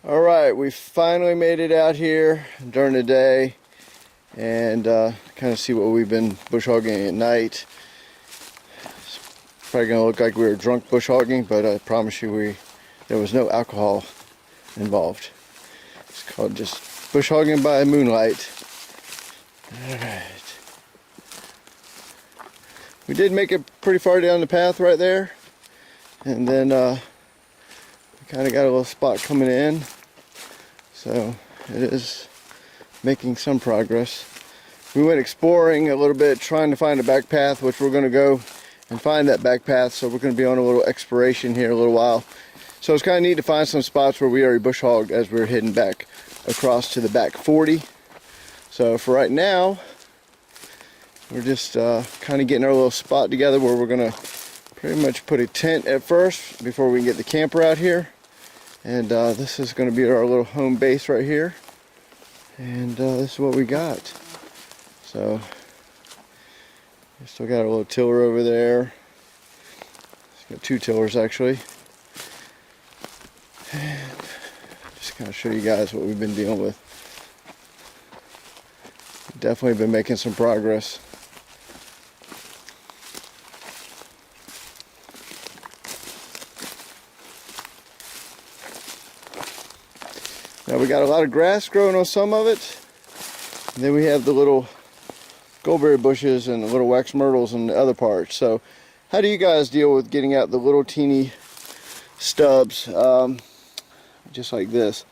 Alright, we finally made it out here during the day and kind of see what we've been bush hogging at night. It's probably going to look like we were drunk bush hogging, but I promise you there was no alcohol involved. It's called just bush hogging by moonlight. Alright. We did make it pretty far down the path right there, and then we kind of got a little spot coming in, so it is making some progress. We went exploring a little bit, trying to find a back path, which we're going to go and find that back path. So we're going to be on a little exploration here a little while. So it's kind of neat to find some spots where we already bush hogged as we're heading back across to the back 40. So for right now, we're just kind of getting our little spot together where we're going to pretty much put a tent at first before we can get the camper out here. And this is going to be our little home base right here. And this is what we got. So we still got a little tiller over there. It's got two tillers actually. And just kind of show you guys what we've been dealing with. Definitely been making some progress. Now we got a lot of grass growing on some of it. And then we have the little goldberry bushes and the little wax myrtles in the other parts. So how do you guys deal with getting out the little teeny stubs just like this?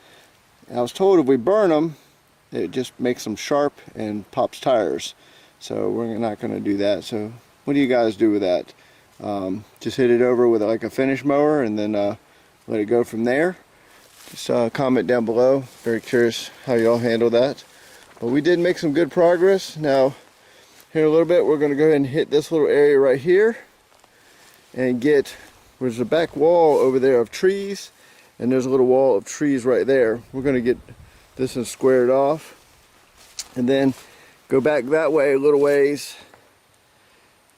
I was told if we burn them, it just makes them sharp and pops tires. So we're not going to do that. So what do you guys do with that? Just hit it over with like a finish mower and then let it go from there? Just comment down below. Very curious how y'all handle that. But we did make some good progress. Now, here in a little bit, we're going to go ahead and hit this little area right here and there's a back wall over there of trees, and there's a little wall of trees right there. We're going to get this one squared off and then go back that way a little ways.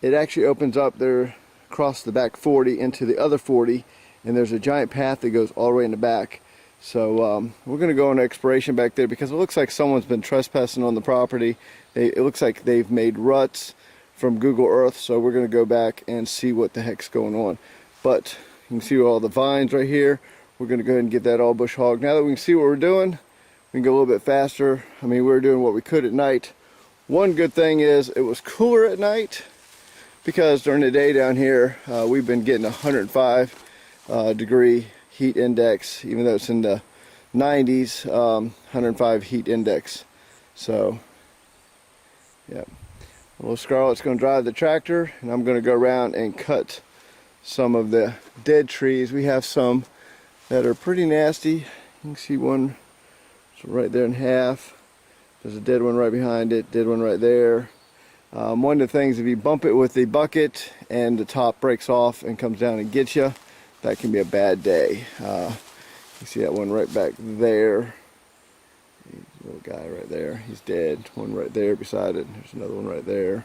It actually opens up there across the back 40 into the other 40, and there's a giant path that goes all the way in the back. So we're going to go on exploration back there because it looks like someone's been trespassing on the property. It looks like they've made ruts from Google Earth, so we're going to go back and see what the heck's going on. But you can see all the vines right here. We're going to go ahead and get that all bush hogged. Now that we can see what we're doing, we can go a little bit faster. I mean, we were doing what we could at night. One good thing is it was cooler at night because during the day down here, we've been getting 105 degree heat index, even though it's in the 90s, 105 heat index. So yeah, little Scarlett's going to drive the tractor, and I'm going to go around and cut some of the dead trees. We have some that are pretty nasty. You can see one right there in half. There's a dead one right behind it, dead one right there. One of the things, if you bump it with the bucket and the top breaks off and comes down and gets you, that can be a bad day. You see that one right back there. Little guy right there, he's dead. One right there beside it. There's another one right there.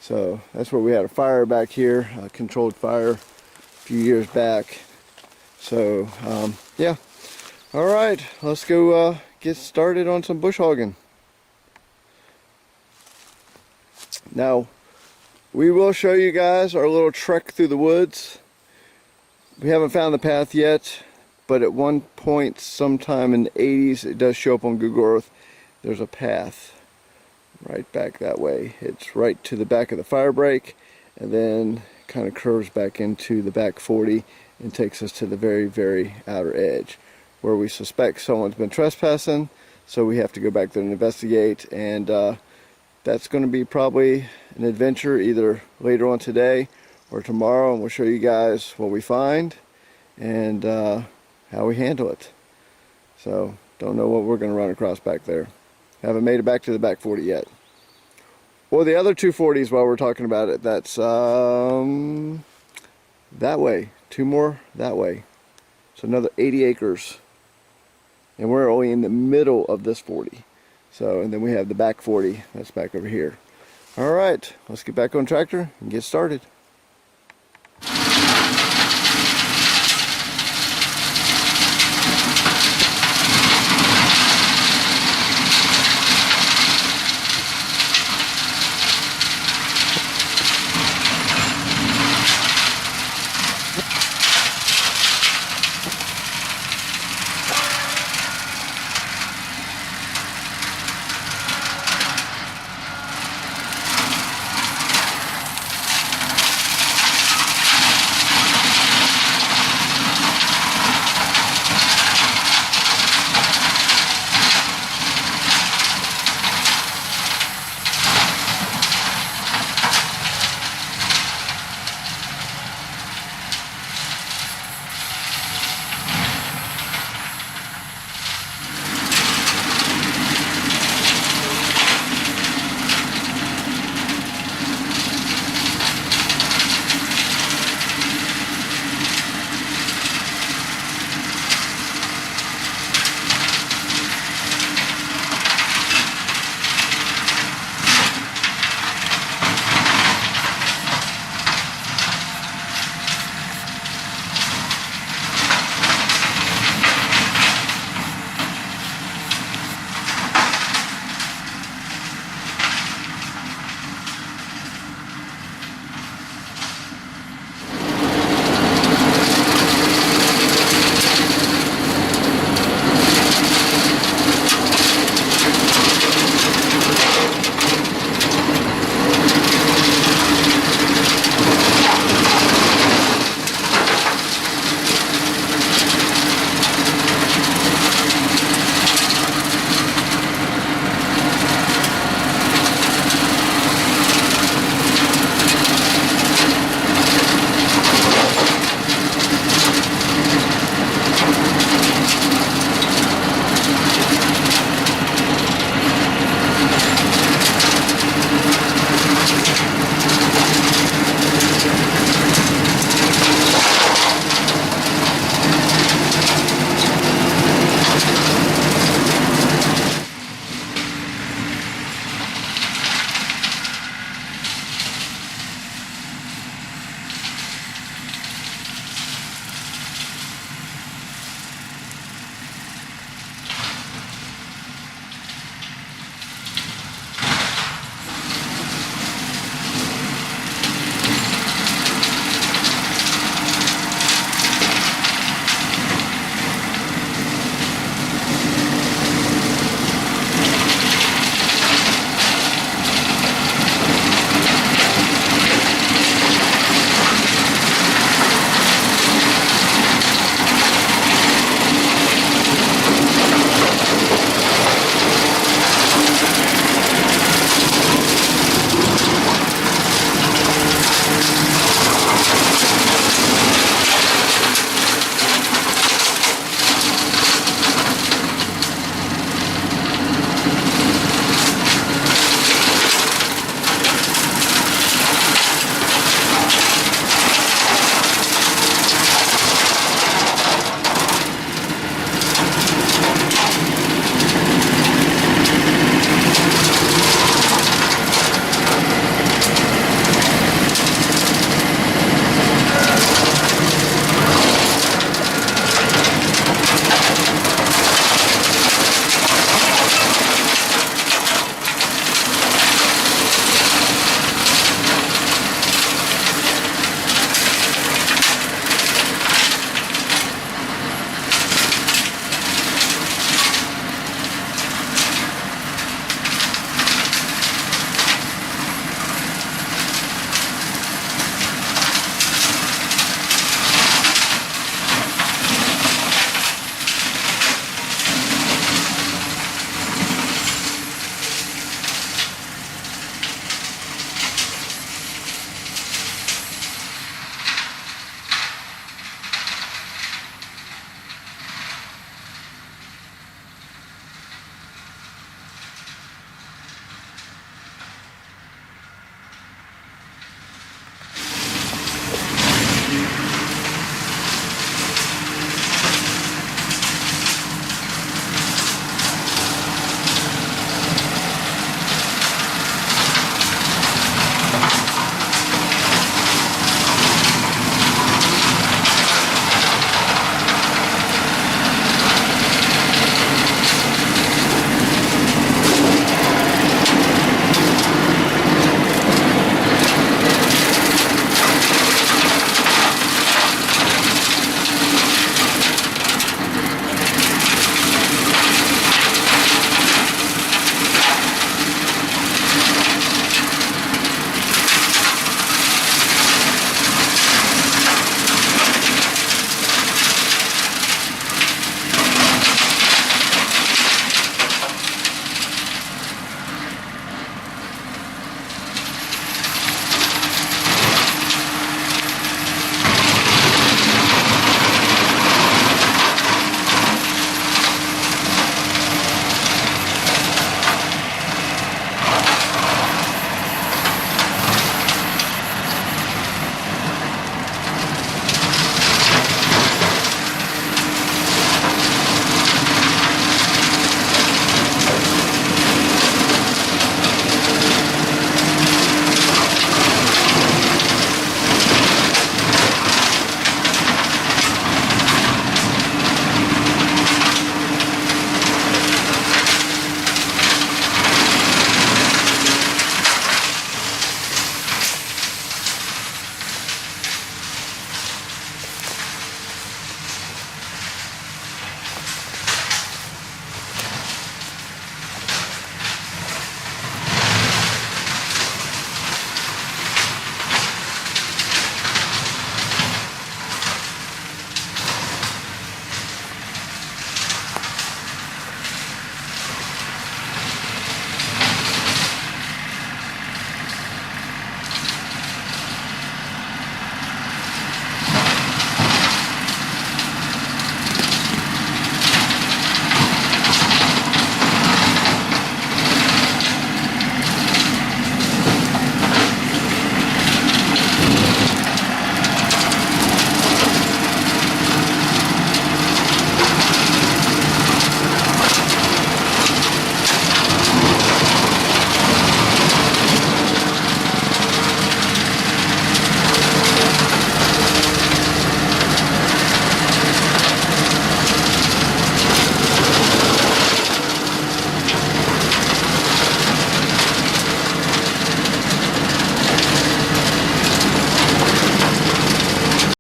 So that's where we had a fire back here, a controlled fire a few years back. So yeah, all right, let's go get started on some bush hogging. Now we will show you guys our little trek through the woods. We haven't found the path yet, but at one point sometime in the 80s, it does show up on Google Earth. There's a path right back that way. It's right to the back of the fire break, and then kind of curves back into the back 40 and takes us to the very, very outer edge where we suspect someone's been trespassing. So we have to go back there and investigate, and that's going to be probably an adventure either later on today or tomorrow, and we'll show you guys what we find and how we handle it. So don't know what we're going to run across back there. Haven't made it back to the back 40 yet. Or the other 240s while we're talking about it. That's that way. Two more that way. So another 80 acres. And we're only in the middle of this 40. So, and then we have the back 40 that's back over here. All right, let's get back on tractor and get started.